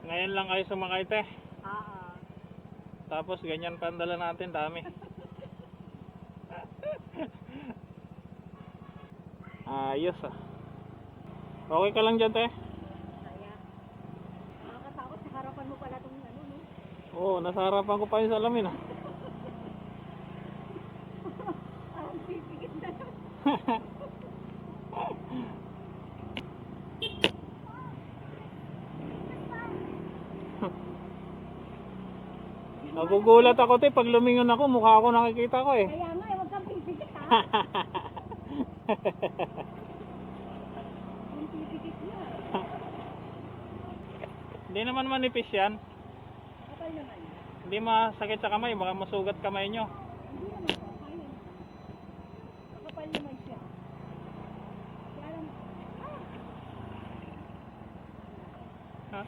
Ngayon lang kayo sumakay, te. Oo. Tapos ganyan pa ang dala natin, dami. Ayos ah. Okay ka lang dyan, te? Kaya, nakakatakot sa harapan mo pala itong ano, no? Oo, nasa harapan ko pa yung salamin ah. Parang pipigit na. Nagugulat ako, te, pag lumingon ako, mukha ako nakikita ko eh. Kaya nga, huwag kang pipigit, ha? Yung pipigit na. Hindi naman manipis yan. Kapal naman. Hindi masakit sa kamay, baka masugat kamay nyo. Hindi naman po, kaya. Kapal naman siya. Kaya lang, Ha?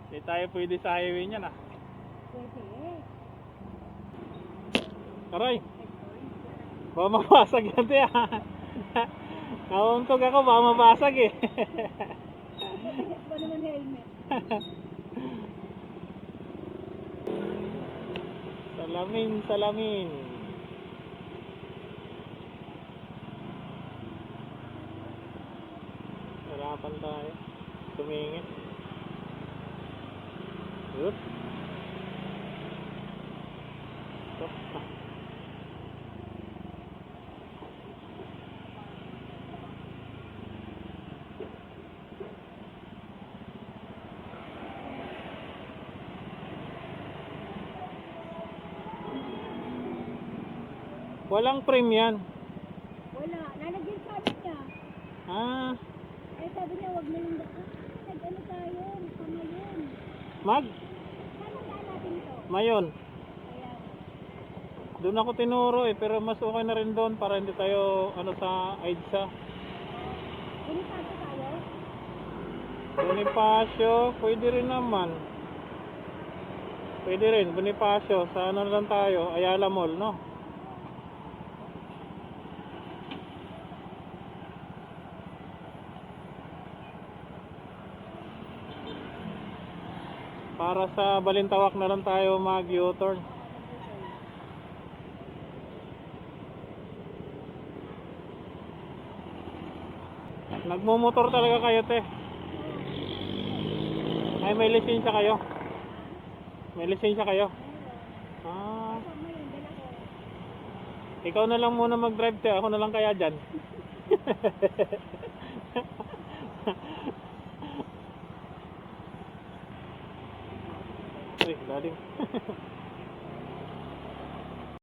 Hindi tayo pwede sa highway niyan ah. pwede eh. Aray, baka mabasag yan, te ah. Nauntog ako, baka mabasag eh. Mabigat pa naman helmet. Salamin, salamin. Harapan tayo. Tumingin. Yup. Stop. Walang frame yan. Wala, nalagyan sa amin niya. Ah, Eh sabi niya, wag na yung nag-ano tayo, kamayon. mag. Saan ang daan natin ito? Mayon. Kaya, Doon ako tinuro eh, pero mas okay na rin doon para hindi tayo ano sa EDSA. Bonifacio tayo? Bonifacio, pwede rin naman. Pwede rin, Bonifacio. Sa ano lang tayo, Ayala Mall, no? Para sa Balintawak na lang tayo mag-U-turn. Nagmumotor talaga kayo, te? Ay, may lisensya kayo? May lisensya kayo? Ah, Kamayon, dala ko. ikaw na lang muna mag-drive, te. Ako na lang kaya dyan. Uy, daling.